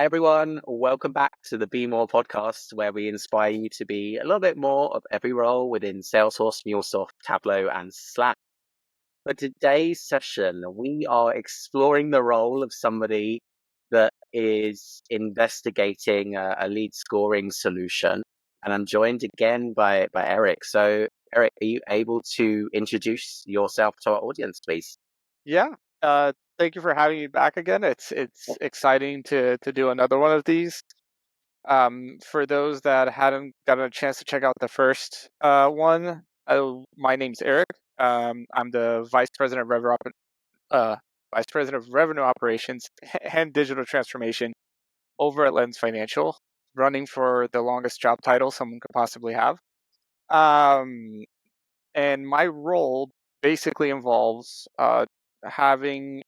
everyone. Welcome back to the Be More podcast, where we inspire you to be a little bit more of every role within Salesforce, MuleSoft, Tableau, and Slack. For today's session, we are exploring the role of somebody that is investigating a lead scoring solution. And I'm joined again by Eric. So, Eric, are you able to introduce yourself to our audience, please? Yeah. Thank you for having me back again. It's exciting to do another one of these. For those that hadn't gotten a chance to check out the first one, my name's Eric. I'm the Vice President of Revenue Operations and Digital Transformation over at Lens Financial, running for the longest job title someone could possibly have. And my role basically involves having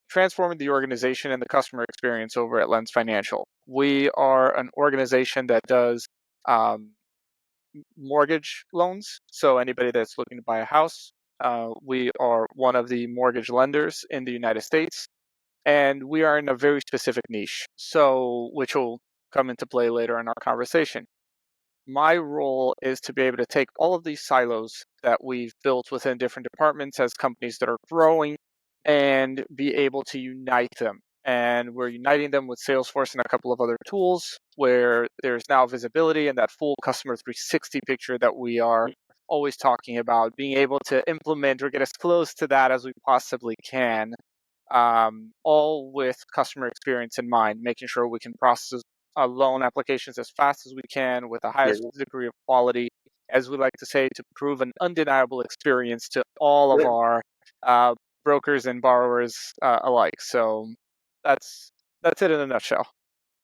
transforming the organization and the customer experience over at Lens Financial. We are an organization that does um, mortgage loans. So anybody that's looking to buy a house, we are one of the mortgage lenders in the United States, and we are in a very specific niche. So which will come into play later in our conversation. My role is to be able to take all of these silos that we've built within different departments as companies that are growing and be able to unite them. And we're uniting them with Salesforce and a couple of other tools where there's now visibility and that full customer 360 picture that we are always talking about, being able to implement or get as close to that as we possibly can, all with customer experience in mind, making sure we can process loan applications as fast as we can with the highest degree of quality, as we like to say, to prove an undeniable experience to all of our brokers and borrowers alike. So that's it in a nutshell.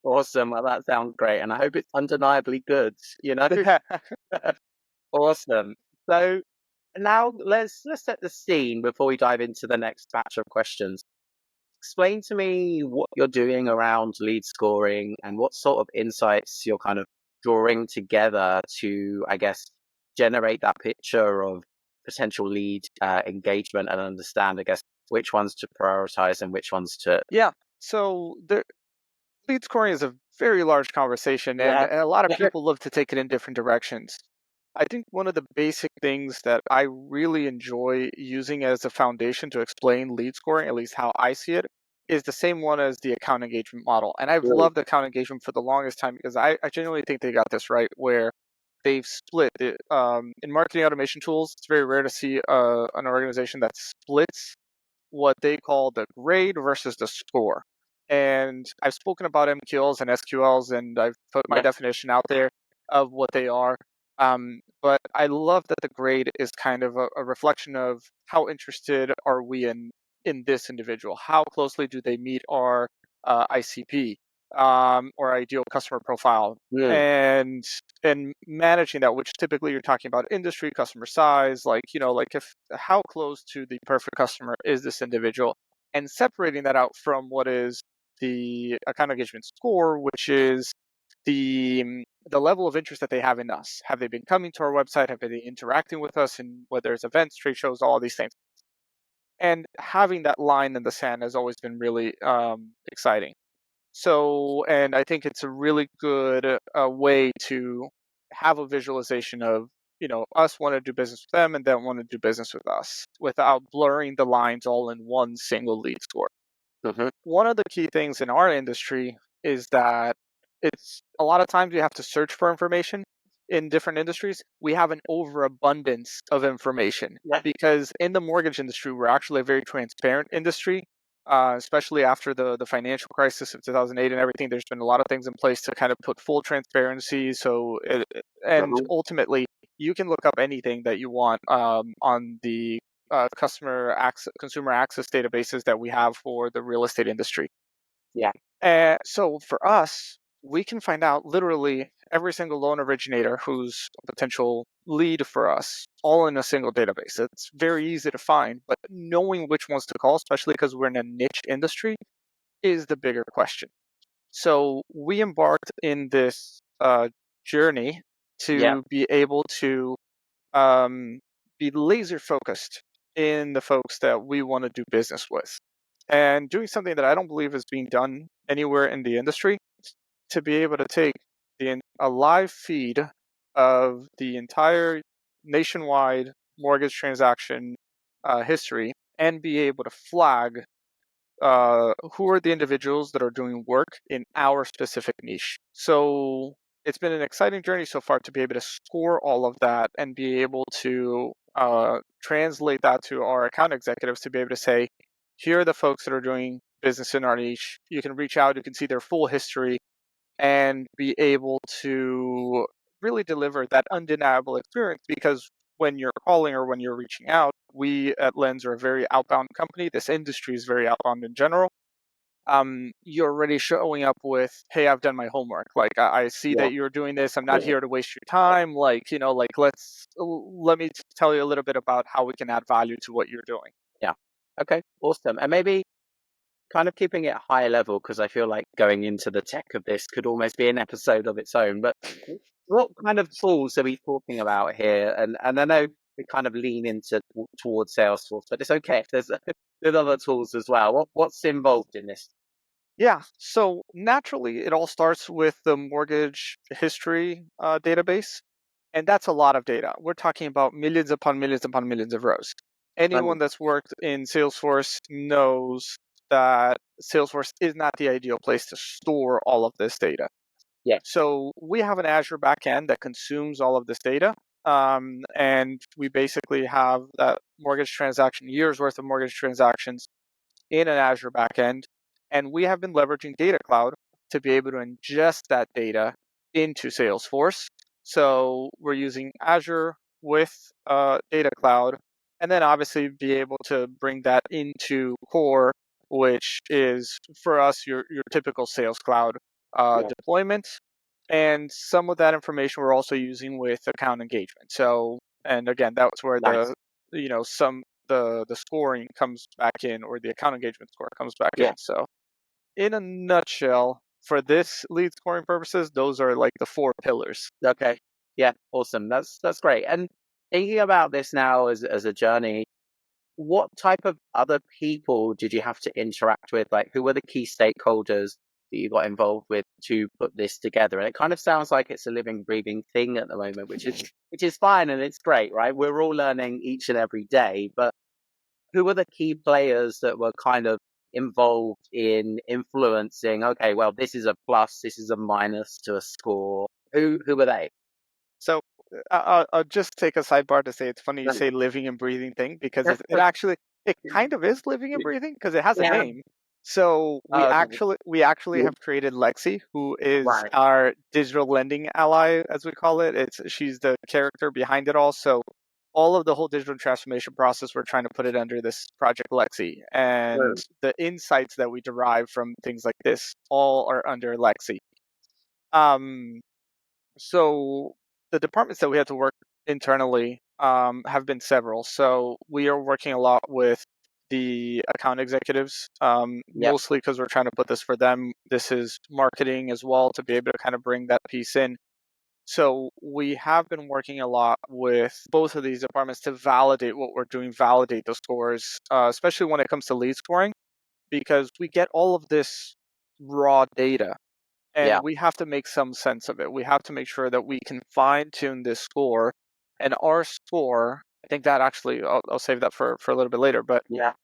Awesome. Well, that sounds great. And I hope it's undeniably good, you know? Awesome. So now let's set the scene before we dive into the next batch of questions. Explain to me what you're doing around lead scoring and what sort of insights you're kind of drawing together to, I guess, generate that picture of potential lead engagement and understand, I guess, which ones to prioritize and which ones to. Yeah. So the lead scoring is a very large conversation, and a lot of people love to take it in different directions. I think one of the basic things that I really enjoy using as a foundation to explain lead scoring, at least how I see it, is the same one as the account engagement model. And I've loved account engagement for the longest time because I genuinely think they got this right, where they've split it. In marketing automation tools, it's very rare to see an organization that splits what they call the grade versus the score. And I've spoken about MQLs and SQLs, and I've put my definition out there of what they are. But I love that the grade is kind of a reflection of how interested are we in this individual? How closely do they meet our ICP or ideal customer profile? And managing that, which typically you're talking about industry, customer size, like if how close to the perfect customer is this individual, and separating that out from what is the account engagement score, which is the level of interest that they have in us. Have they been coming to our website? Have they been interacting with us? And whether it's events, trade shows, all these things. And having that line in the sand has always been really exciting. So, and I think it's a really good way to have a visualization of, us want to do business with them and then want to do business with us without blurring the lines all in one single lead score. One of the key things in our industry is that it's a lot of times you have to search for information in different industries. We have an overabundance of information because in the mortgage industry, we're actually a very transparent industry, especially after the financial crisis of 2008 and everything. There's been a lot of things in place to kind of put full transparency. So, ultimately, you can look up anything that you want on the consumer access databases that we have for the real estate industry. So for us, we can find out literally every single loan originator who's a potential lead for us, all in a single database. It's very easy to find, but knowing which ones to call, especially because we're in a niche industry, is the bigger question. So we embarked in this journey to be able to be laser focused in the folks that we want to do business with, and doing something that I don't believe is being done anywhere in the industry, to be able to take a live feed of the entire nationwide mortgage transaction history and be able to flag who are the individuals that are doing work in our specific niche. So it's been an exciting journey so far to be able to score all of that and be able to translate that to our account executives to be able to say, here are the folks that are doing business in our niche. You can reach out, you can see their full history, and be able to really deliver that undeniable experience because when you're calling or when you're reaching out, we at Lens are a very outbound company. This industry is very outbound in general. You're already showing up with, hey, I've done my homework. Like, I see Yeah. that you're doing this. I'm not here to waste your time. Like, let me tell you a little bit about how we can add value to what you're doing. Yeah. Okay. Awesome. And maybe kind of keeping it high level because I feel like going into the tech of this could almost be an episode of its own. But what kind of tools are we talking about here? And I know we kind of lean into towards Salesforce, but it's okay if there's other tools as well. What's involved in this? Yeah, so naturally, it all starts with the mortgage history database, and that's a lot of data. We're talking about millions upon millions of rows. Anyone that's worked in Salesforce knows that Salesforce is not the ideal place to store all of this data. Yeah. So we have an Azure backend that consumes all of this data, and we basically have that mortgage transaction, years worth of mortgage transactions in an Azure backend, and we have been leveraging Data Cloud to be able to ingest that data into Salesforce. So we're using Azure with Data Cloud, and then obviously be able to bring that into Core, which is for us your typical Sales Cloud Yeah. deployment. And some of that information we're also using with account engagement. So, and again, that's where Nice. some the scoring comes back in, or the account engagement score comes back Yeah. in. So in a nutshell, for this lead scoring purposes, those are like the four pillars. Okay. Yeah. Awesome. That's great. And thinking about this now as a journey, what type of other people did you have to interact with? Like, who were the key stakeholders that you got involved with to put this together? And it kind of sounds like it's a living, breathing thing at the moment, which is fine and it's great, right? We're all learning each and every day, but who were the key players that were kind of involved in influencing? Okay, well, this is a plus, this is a minus to a score. Who were they? So I'll just take a sidebar to say it's funny you say living and breathing thing because it actually it kind of is living and breathing because it has a Yeah. name. So we actually have created Lexi, who is Right. our digital lending ally, as we call it. She's the character behind it all. So all of the whole digital transformation process, we're trying to put it under this project Lexi, and the insights that we derive from things like this all are under Lexi. Um, so the departments that we had to work internally have been several. So we are working a lot with the account executives, Yep. mostly because we're trying to put this for them. This is marketing as well to be able to kind of bring that piece in. So we have been working a lot with both of these departments to validate what we're doing, validate the scores, especially when it comes to lead scoring, because we get all of this raw data and Yeah. we have to make some sense of it. We have to make sure that we can fine tune this score, and our score. I think that actually I'll save that for a little bit later. But Yeah.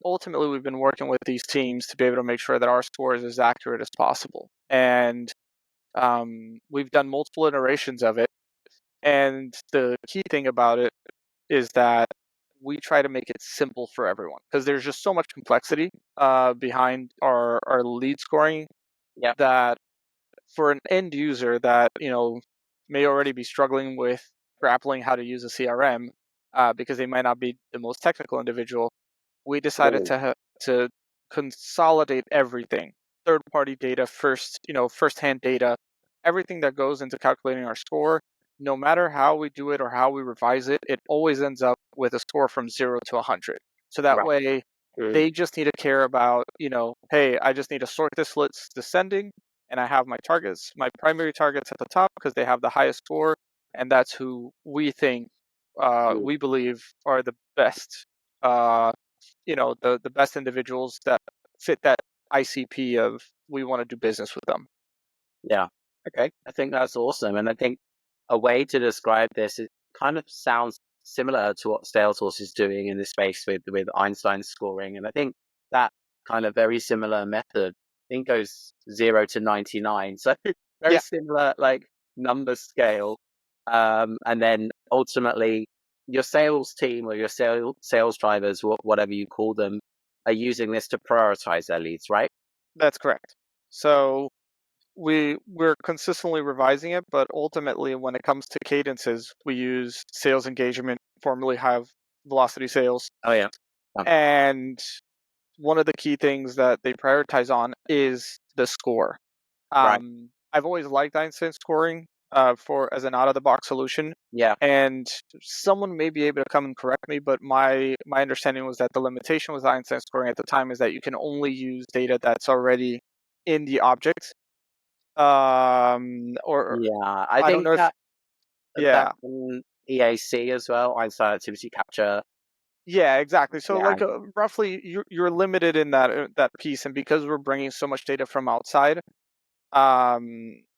ultimately, we've been working with these teams to be able to make sure that our score is as accurate as possible, and we've done multiple iterations of it. And the key thing about it is that we try to make it simple for everyone because there's just so much complexity behind our lead scoring Yep. that for an end user that may already be struggling with grappling how to use a CRM because they might not be the most technical individual, we decided to consolidate everything, third party data first, first hand data, everything that goes into calculating our score. No matter how we do it or how we revise it, it always ends up with a score from 0 to 100. So that Right. way they just need to care about, hey, I just need to sort this list descending, and I have my targets, my primary targets at the top because they have the highest score, and that's who we think, Mm. we believe are the best, the best individuals that fit that ICP of we want to do business with them. Yeah. Okay. I think that's awesome. And I think a way to describe this, it kind of sounds similar to what Salesforce is doing in this space with Einstein scoring. And I think that kind of very similar method, I think goes 0 to 99. So very Yeah, similar like number scale. And then ultimately your sales team or your sales drivers, whatever you call them, are using this to prioritize their leads, right? that's correct. So we're consistently revising it, but ultimately when it comes to cadences, we use sales engagement, formerly high velocity sales. Oh yeah. Um, And one of the key things that they prioritize on is the score. right. I've always liked Einstein scoring for as an out of the box solution. Yeah. And someone may be able to come and correct me, but my understanding was that the limitation with Einstein scoring at the time is that you can only use data that's already in the object. Or Yeah, I I don't think know if that yeah. in EAC as well, Einstein Activity Capture. Yeah, exactly. So Yeah, like roughly you're limited in that piece, and because we're bringing so much data from outside,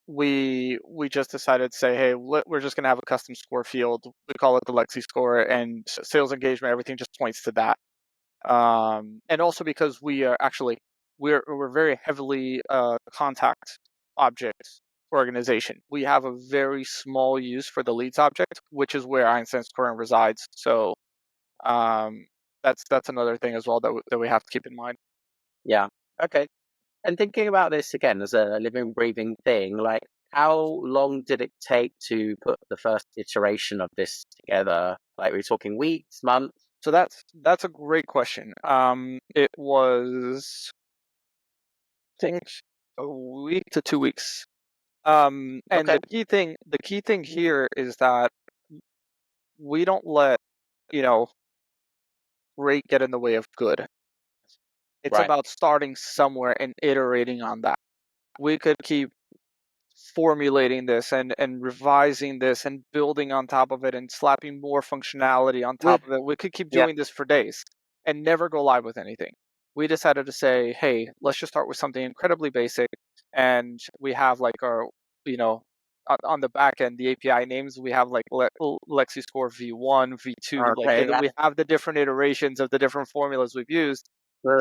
we just decided to say, hey, we're just gonna have a custom score field. We call it the Lexi score, and sales engagement, everything just points to that. And also because we are actually we're very heavily contact object organization. We have a very small use for the leads object, which is where Einstein scoring resides. So um, that's another thing as well that we have to keep in mind. yeah. Okay. And thinking about this again as a living, breathing thing, like how long did it take to put the first iteration of this together? Like we're talking weeks, months? So that's a great question. It was I think a week to 2 weeks. And Okay. the key thing here is that we don't let you know great get in the way of good. It's Right. about starting somewhere and iterating on that. We could keep formulating this and revising this and building on top of it and slapping more functionality on top With of it. We could keep yeah. doing this for days and never go live with anything. We decided to say, hey, let's just start with something incredibly basic. And we have like our, you know, on the back end, the API names, we have like LexiScore V1, V2, like Okay. Yeah. we have the different iterations of the different formulas we've used,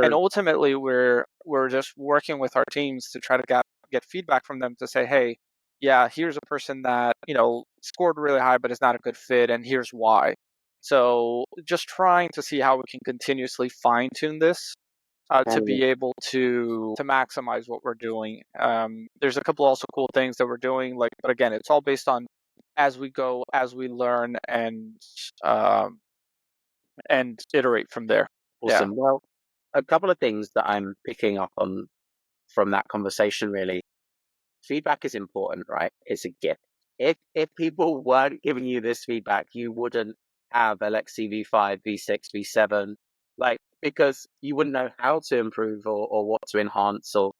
and Good. ultimately we're just working with our teams to try to get feedback from them to say, hey, yeah, here's a person that scored really high but is not a good fit, and here's why. So just trying to see how we can continuously fine tune this to And be able to maximize what we're doing. There's a couple also cool things that we're doing, like, but again, it's all based on as we go, as we learn, um, and iterate from there. Yeah. awesome. Well, a couple of things that I'm picking up on from that conversation really. Feedback is important, right? It's a gift. If people weren't giving you this feedback, you wouldn't have Alexi V5, V6, V7, like because you wouldn't know how to improve or what to enhance or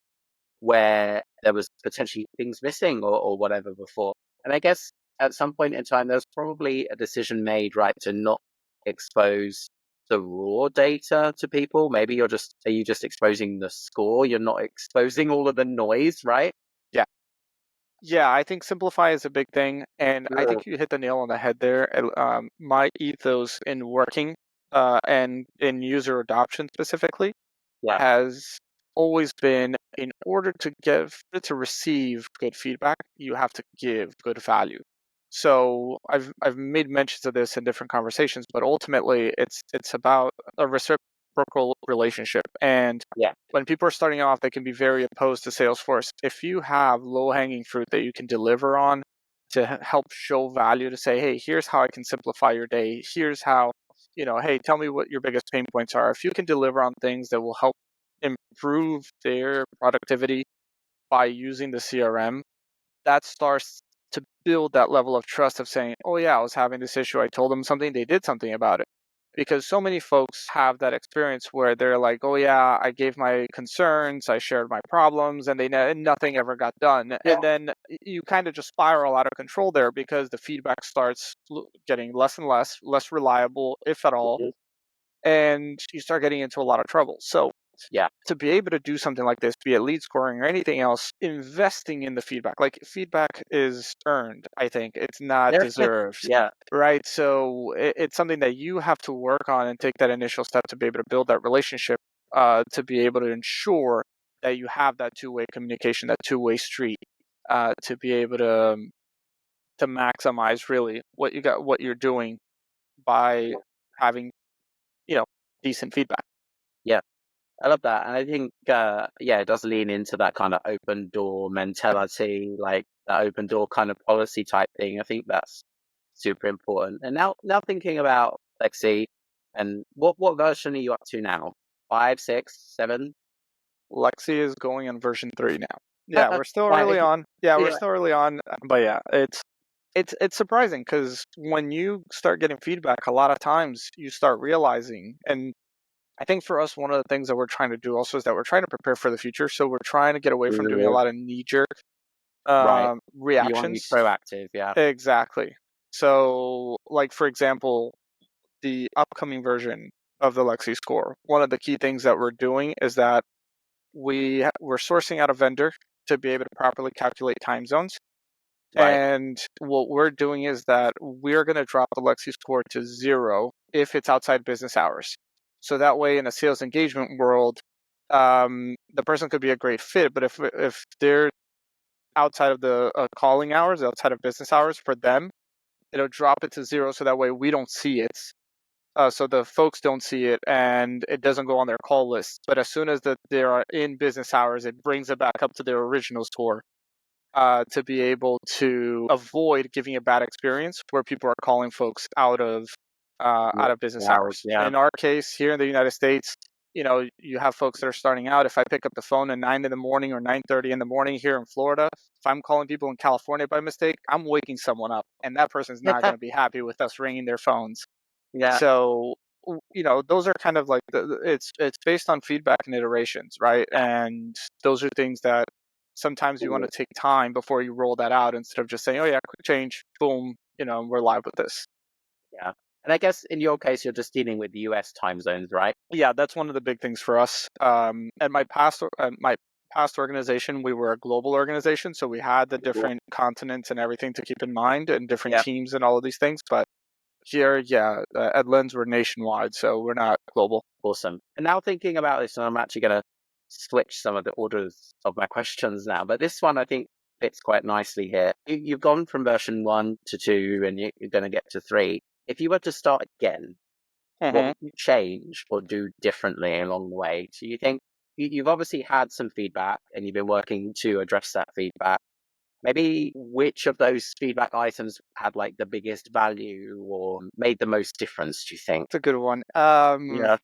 where there was potentially things missing or whatever before. And I guess at some point in time, there's probably a decision made, right, to not expose the raw data to people. Maybe are you just exposing the score? You're not exposing all of the noise, right? Yeah. Yeah, I think simplify is a big thing, and I Mm, think you hit the nail on the head there. My ethos in working and in user adoption specifically yeah, has always been, in order to receive good feedback, you have to give good value. So I've made mentions of this in different conversations, but ultimately it's about a reciprocal relationship. And yeah. when people are starting off, they can be very opposed to Salesforce. If you have low hanging fruit that you can deliver on to help show value, to say, hey, here's how I can simplify your day. Here's how, hey, tell me what your biggest pain points are. If you can deliver on things that will help improve their productivity by using the CRM, that starts to build that level of trust of saying, oh, yeah, I was having this issue. I told them something, they did something about it. Because so many folks have that experience where they're like, oh, yeah, I gave my concerns, I shared my problems, and nothing ever got done. Yeah. And then you kind of just spiral out of control there because the feedback starts getting less and less reliable, if at all, Mhm. and you start getting into a lot of trouble. So Yeah. To be able to do something like this, be it lead scoring or anything else, investing in the feedback. Like, feedback is earned, I think. It's not deserved. Yeah. Right. So it's something that you have to work on and take that initial step to be able to build that relationship, to be able to ensure that you have that two-way communication, that two-way street, to be able to maximize really what you got, what you're doing by having, you know, decent feedback. Yeah. I love that. And I think, yeah, it does lean into that kind of open door mentality, like that open door kind of policy type thing. I think that's super important. And now thinking about Lexi, and what version are you up to now? 5, 6, 7? Lexi is going on version 3 now. Yeah, we're still Right. early on. Yeah, we're Yeah. still early on. But yeah, it's surprising because when you start getting feedback, a lot of times you start realizing, and I think for us, one of the things that we're trying to do also is that we're trying to prepare for the future. So we're trying to get away from doing a lot of knee jerk Right. You want to be reactions. proactive. Yeah. Exactly. So, like for example, the upcoming version of the Lexi score, one of the key things that we're doing is that we're sourcing out a vendor to be able to properly calculate time zones. Right. And what we're doing is that we're going to drop the Lexi score to 0 if it's outside business hours. So that way, in a sales engagement world, the person could be a great fit, but if they're outside of the calling hours, outside of business hours for them, it'll drop it to 0. So that way, we don't see it. So the folks don't see it, and it doesn't go on their call list. But as soon as they are in business hours, it brings it back up to their original score, to be able to avoid giving a bad experience where people are calling folks out of business Hours. hours. Yeah. In our case, here in the United States, you have folks that are starting out. If I pick up the phone at 9 in the morning or 9:30 in the morning here in Florida, if I'm calling people in California by mistake, I'm waking someone up, and that person's not going to be happy with us ringing their phones. Yeah. So, those are kind of like it's based on feedback and iterations, right? And those are things that sometimes you want to take time before you roll that out instead of just saying, "Oh yeah, quick change, boom, we're live with this." Yeah. And I guess in your case, you're just dealing with the US time zones, right? Yeah, that's one of the big things for us. At my past organization, we were a global organization, so we had the Cool. different continents and everything to keep in mind, and different Yeah. teams and all of these things. But here, yeah, at Lens, we're nationwide, so we're not global. Awesome. And now thinking about this, and I'm actually going to switch some of the orders of my questions now, but this one I think fits quite nicely here. You've gone from version 1 to 2, and you're going to get to 3. If you were to start again, what Hmm. would you change or do differently along the way? So you think you've obviously had some feedback and you've been working to address that feedback. Maybe which of those feedback items had like the biggest value or made the most difference, do you think? It's a good one. Yeah.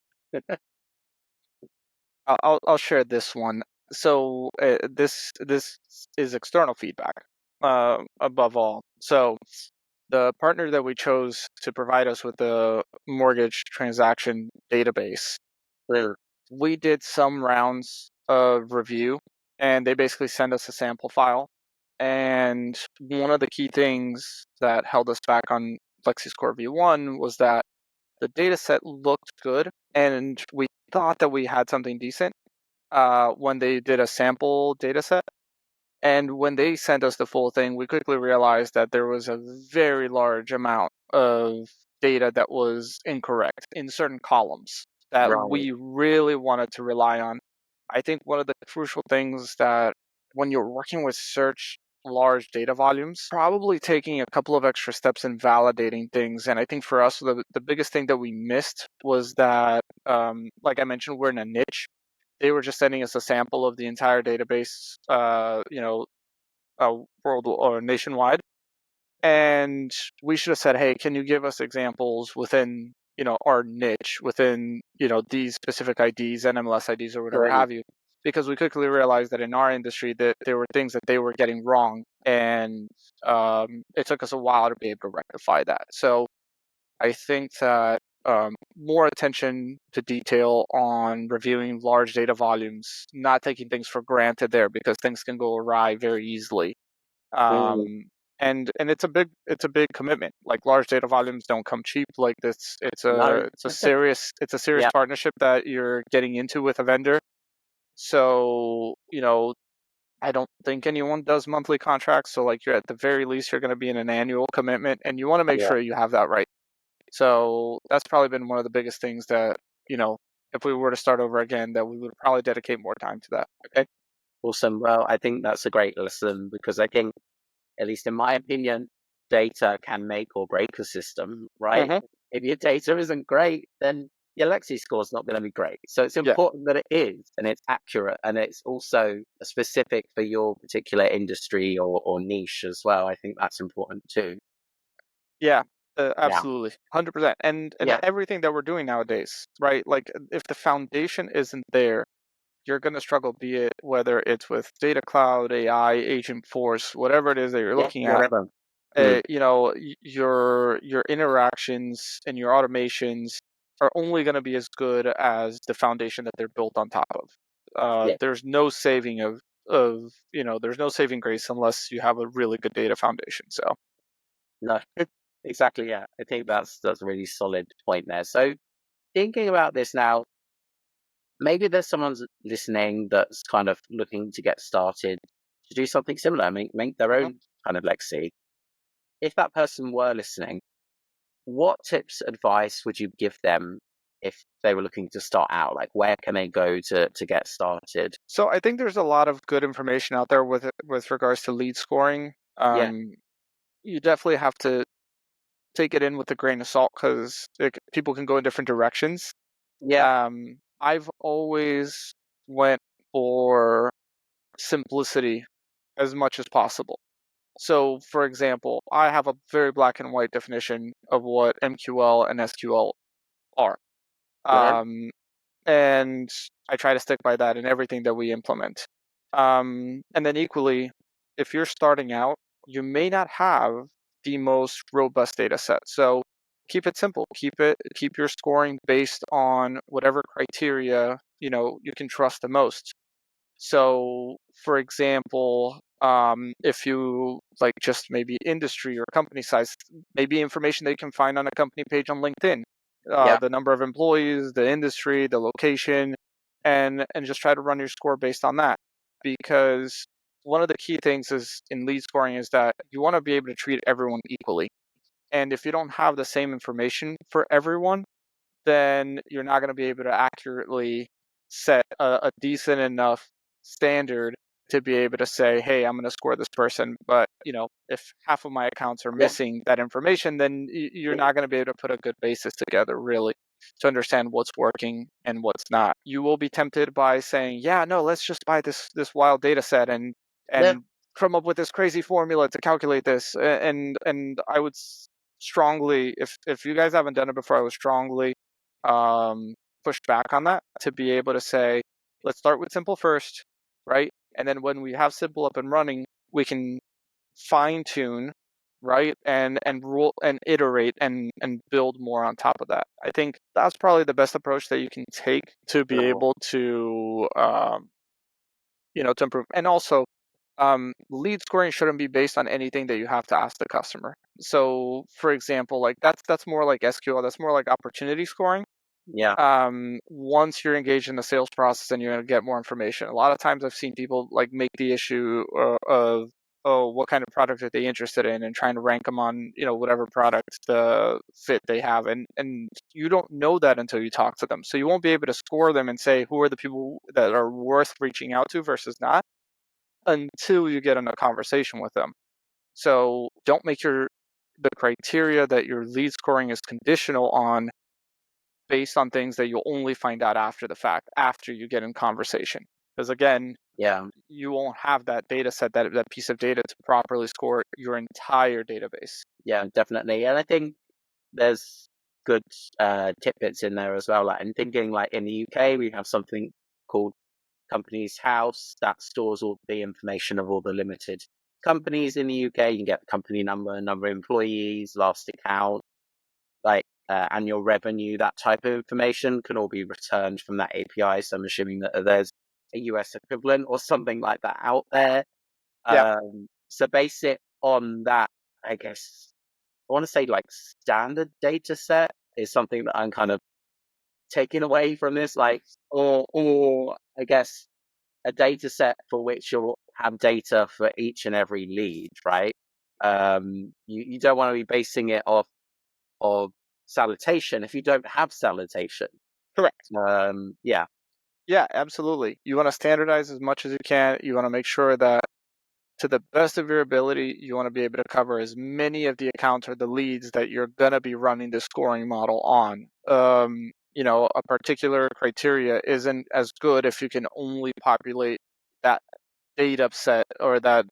I'll share this one. So this is external feedback, above all. So the partner that we chose to provide us with the mortgage transaction database, Mm. we did some rounds of review, and they basically sent us a sample file. And one of the key things that held us back on FlexiScore V1 was that the data set looked good, and we thought that we had something decent, when they did a sample data set. And when they sent us the full thing, we quickly realized that there was a very large amount of data that was incorrect in certain columns that Right. we really wanted to rely on. I think one of the crucial things that when you're working with search large data volumes, probably taking a couple of extra steps in validating things. And I think for us, the biggest thing that we missed was that, like I mentioned, we're in a niche. They were just sending us a sample of the entire database, world or nationwide, and we should have said, "Hey, can you give us examples within our niche, within these specific IDs, NMLS IDs, or whatever Great. have you?" Because we quickly realized that in our industry that there were things that they were getting wrong, and it took us a while to be able to rectify that. So I think that, more attention to detail on reviewing large data volumes, not taking things for granted there because things can go awry very easily. Mm. Um, and it's a big commitment. Like large data volumes don't come cheap. Like this, No. it's a serious Yeah. partnership that you're getting into with a vendor. So I don't think anyone does monthly contracts. So like you're at the very least you're going to be in an annual commitment, and you want to make Yeah. sure you have that right. So that's probably been one of the biggest things that if we were to start over again, that we would probably dedicate more time to that. Okay. Awesome. Well, I think that's a great lesson because I think, at least in my opinion, data can make or break a system, right? Hmm. If your data isn't great, then your Lexi score is not going to be great. So it's Yeah. important that it is and it's accurate and it's also specific for your particular industry or niche as well. I think that's important too. Yeah, Yeah. absolutely, 100%. And Yeah. everything that we're doing nowadays, right? Like if the foundation isn't there, you're going to struggle. Be it whether it's with data cloud, AI, agent force, whatever it is that you're Yeah. looking at. Whatever. Mm. Your interactions and your automations are only going to be as good as the foundation that they're built on top of. Yeah. There's no saving there's no saving grace unless you have a really good data foundation. So. No. Exactly. Yeah. I think that's a really solid point there. So thinking about this now, maybe there's someone listening that's kind of looking to get started to do something similar, make their Mhm. own kind of legacy. If that person were listening, what tips, advice would you give them if they were looking to start out? Like, where can they go to get started? So I think there's a lot of good information out there with regards to lead scoring. Yeah, You definitely have to take it in with a grain of salt because people can go in different directions. yeah, I've always went for simplicity as much as possible. So, for example, I have a very black and white definition of what MQL and SQL are. brilliant. Um, and I try to stick by that in everything that we implement. And then equally, if you're starting out, you may not have the most robust data set. So keep it simple. Keep your scoring based on whatever criteria you can trust the most. So, for example, if you like just maybe industry or company size, maybe information that you can find on a company page on LinkedIn, Yeah, the number of employees, the industry, the location, and just try to run your score based on that. Because one of the key things is in lead scoring is that you want to be able to treat everyone equally. And if you don't have the same information for everyone, then you're not going to be able to accurately set a decent enough standard to be able to say, hey, I'm going to score this person. But, if half of my accounts are yeah, missing that information, then you're not going to be able to put a good basis together, really, to understand what's working and what's not. You will be tempted by saying, yeah, no, let's just buy this wild data set yeah, and come up with this crazy formula to calculate this. And I would strongly, if you guys haven't done it before, I would strongly push back on that to be able to say, let's start with simple first, right? And then when we have simple up and running, we can fine tune, right? And rule and iterate and build more on top of that. I think that's probably the best approach that you can take to be sure. able to improve. And also, lead scoring shouldn't be based on anything that you have to ask the customer. So, for example, like that's more like SQL. That's more like opportunity scoring. Yeah, Once you're engaged in the sales process and you're going to get more information. A lot of times I've seen people like make the issue of, oh, what kind of product are they interested in, and trying to rank them on whatever product the fit they have, and you don't know that until you talk to them, so you won't be able to score them and say who are the people that are worth reaching out to versus not until you get in a conversation with them. So don't make the criteria that your lead scoring is conditional on based on things that you'll only find out after the fact, after you get in conversation. Because again, yeah, you won't have that data set, that piece of data to properly score your entire database. yeah, definitely. And I think there's good tidbits in there as well. Like, and thinking like in the UK, we have something called Companies House that stores all the information of all the limited companies in the UK. You can get the company number of employees, last account, like annual revenue, that type of information can all be returned from that API. So I'm assuming that there's a US equivalent or something like that out there. Yeah. So basic. on that, I guess I want to say like standard data set is something that I'm kind of taking away from this, like, or I guess a data set for which you'll have data for each and every lead, right? You don't want to be basing it off of salutation if you don't have salutation. Correct. Yeah, Yeah, absolutely. You want to standardize as much as you can. You want to make sure that to the best of your ability, you want to be able to cover as many of the accounts or the leads that you're going to be running the scoring model on. A particular criteria isn't as good if you can only populate that data set or that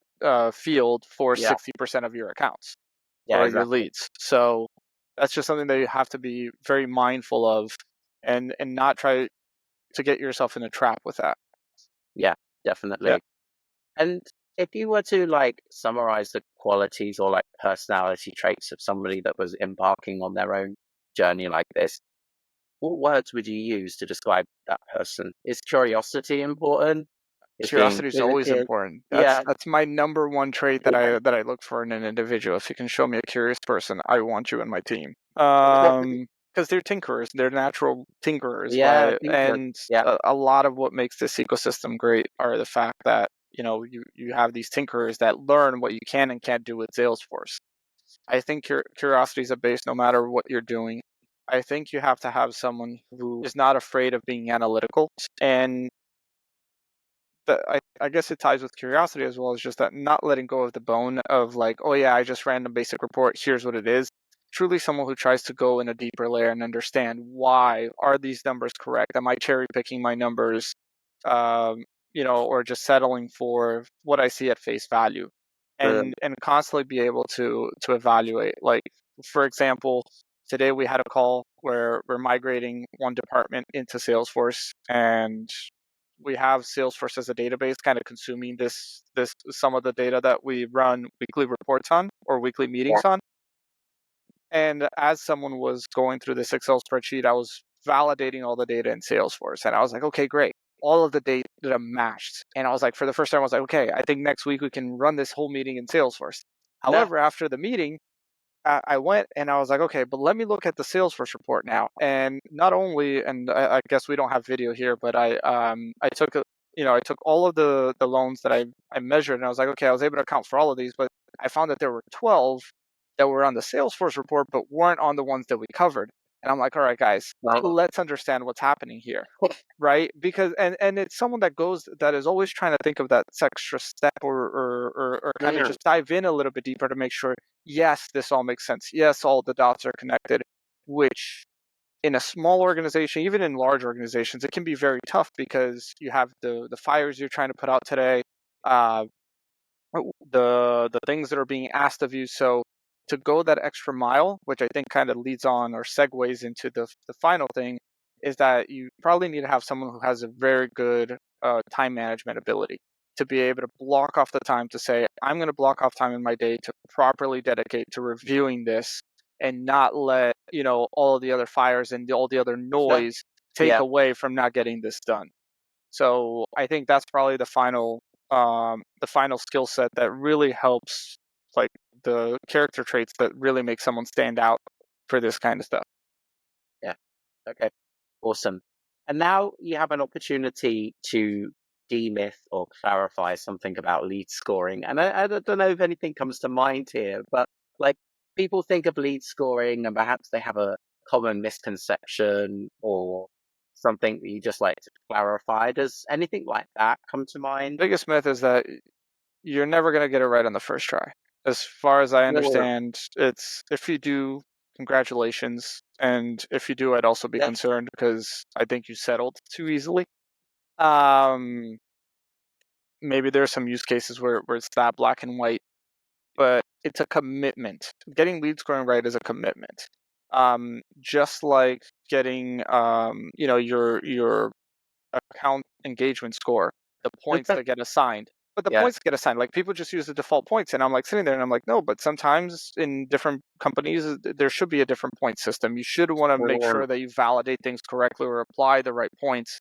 field for yeah, 60% of your accounts yeah, or your exactly. leads. So that's just something that you have to be very mindful of and not try to get yourself in a trap with that. Yeah, Yeah. definitely. And if you were to like summarize the qualities or like personality traits of somebody that was embarking on their own journey like this, what words would you use to describe that person? Is curiosity important? Is being Curiosity is always inquisitive? important. Yeah, That's my number one trait that yeah. I look for in an individual. If you can show me a curious person, I want you in my team. Because they're tinkerers, they're natural tinkerers, Yeah, right? thinkers. And Yeah, a lot of what makes this ecosystem great are the fact that you have these tinkerers that learn what you can and can't do with Salesforce. I think curiosity is a base no matter what you're doing. I think you have to have someone who is not afraid of being analytical and I guess it ties with curiosity as well as just that not letting go of the bone of like, oh yeah, I just ran a basic report. Here's what it is. Truly, someone who tries to go in a deeper layer and understand why are these numbers correct? Am I cherry picking my numbers, or just settling for what I see at face value, brilliant. and constantly be able to evaluate. Like, for example, today we had a call where we're migrating one department into Salesforce, and we have Salesforce as a database kind of consuming this some of the data that we run weekly reports on or weekly Yeah, meetings on. And as someone was going through this Excel spreadsheet, I was validating all the data in Salesforce. And I was like, okay, great. All of the data matched. And I was like, for the first time, I was like, okay, I think next week we can run this whole meeting in Salesforce. no, However, after the meeting, I went and I was like, okay, but let me look at the Salesforce report now. And not only, and I guess we don't have video here, but I took I took all of the loans that I measured, and I was like, okay, I was able to account for all of these, but I found that there were 12 that were on the Salesforce report, but weren't on the ones that we covered. And I'm like, all right, guys, no, let's understand what's happening here, right? Because and it's someone that is always trying to think of that extra step or kind of mm, just dive in a little bit deeper to make sure, yes, this all makes sense. Yes, all the dots are connected, which in a small organization, even in large organizations, it can be very tough because you have the fires you're trying to put out today, uh, the things that are being asked of you. So to go that extra mile, which I think kind of leads on or segues into the final thing, is that you probably need to have someone who has a very good time management ability to be able to block off the time to say, I'm going to block off time in my day to properly dedicate to reviewing this and not let, all of the other fires and all the other no, noise take yeah, away from not getting this done. So I think that's probably the final skill set that really helps, like the character traits that really make someone stand out for this kind of stuff. yeah. Okay, awesome. And now you have an opportunity to demyth or clarify something about lead scoring. And I don't know if anything comes to mind here, but like people think of lead scoring and perhaps they have a common misconception or something that you just like to clarify. Does anything like that come to mind? Biggest myth is that you're never going to get it right on the first try. As far as I Yeah, understand, it's if you do, congratulations, and if you do, I'd also be yeah, concerned because I think you settled too easily. Um, Maybe there are some use cases where it's that black and white, but it's a commitment. Getting lead scoring right is a commitment. Just like getting your account engagement score, the points that get assigned. But the yeah. points get assigned. Like people just use the default points, and I'm like sitting there, and I'm like, no. But sometimes in different companies, there should be a different point system. You should want to make Um, sure that you validate things correctly or apply the right points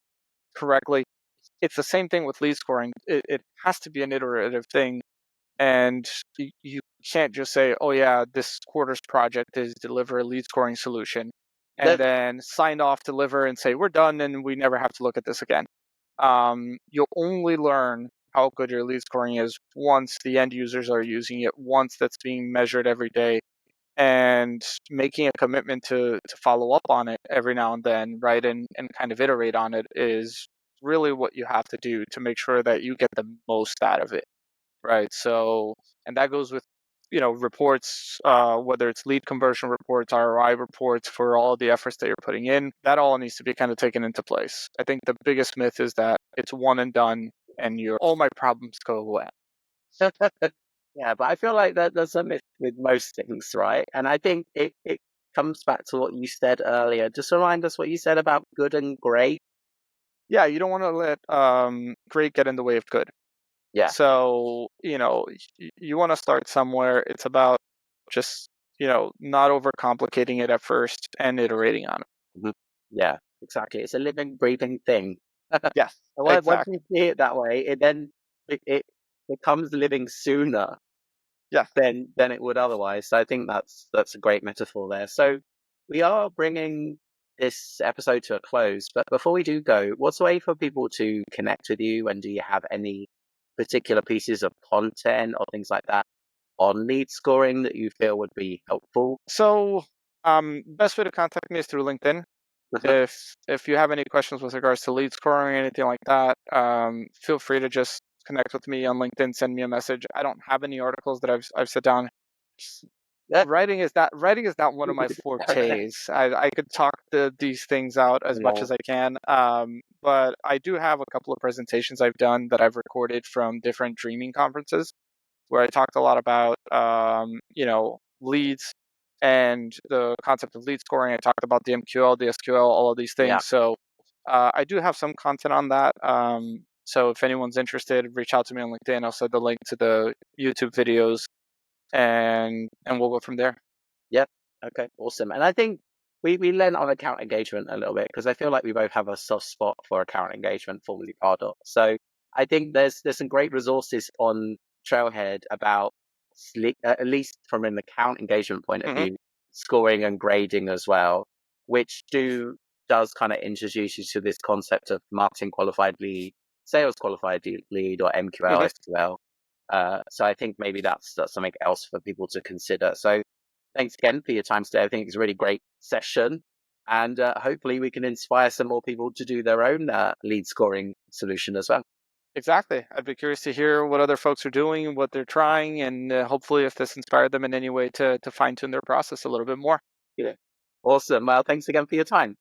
correctly. It's the same thing with lead scoring. It has to be an iterative thing And you can't just say, oh, yeah, this quarter's project is deliver a lead scoring solution, and That, then sign off, deliver, and say, we're done, and we never have to look at this again. You'll only learn how good your lead scoring is once the end users are using it, once that's being measured every day, and making a commitment to follow up on it every now and then, right? And kind of iterate on it is really what you have to do to make sure that you get the most out of it, right? So, and that goes with, reports, whether it's lead conversion reports, ROI reports for all of the efforts that you're putting in, that all needs to be kind of taken into place. I think the biggest myth is that it's one and done and all my problems go away. yeah, but I feel like there's a myth with most things, right? And I think it comes back to what you said earlier. Just remind us what you said about good and great. Yeah, you don't want to let great get in the way of good. Yeah. So, you want to start somewhere. It's about just, not overcomplicating it at first and iterating on it. Mhm. Yeah, exactly. It's a living, breathing thing. Yes, And once exactly. you see it that way, it becomes living sooner Yeah. than it would otherwise. So I think that's a great metaphor there. So we are bringing this episode to a close, but before we do go, what's a way for people to connect with you? And do you have any particular pieces of content or things like that on lead scoring that you feel would be helpful? So, best way to contact me is through LinkedIn. Uh-huh. If you have any questions with regards to lead scoring or anything like that, feel free to just connect with me on LinkedIn. Send me a message. I don't have any articles that I've set down. Yeah. Writing is not one of my fortes. I could talk these things out as much Yeah. as I can, but I do have a couple of presentations I've done that I've recorded from different dreaming conferences where I talked a lot about leads and the concept of lead scoring. I talked about the MQL, the SQL, all of these Yeah. things. So I do have some content on that. So if anyone's interested, reach out to me on LinkedIn. I'll send the link to the YouTube videos, and we'll go from there. Yep. Okay. Awesome. And I think we lent on account engagement a little bit because I feel like we both have a soft spot for account engagement, formerly Pardot. So I think there's some great resources on Trailhead about at least from an account engagement point of Hmm. view, scoring and grading as well, which does kind of introduce you to this concept of marketing qualified lead, sales qualified lead, or MQL, Hmm. SQL. So I think maybe that's something else for people to consider. So thanks again for your time today. I think it's a really great session. And hopefully we can inspire some more people to do their own lead scoring solution as well. Exactly. I'd be curious to hear what other folks are doing, what they're trying, and hopefully if this inspired them in any way to fine tune their process a little bit more. Yeah. Awesome. Well, thanks again for your time.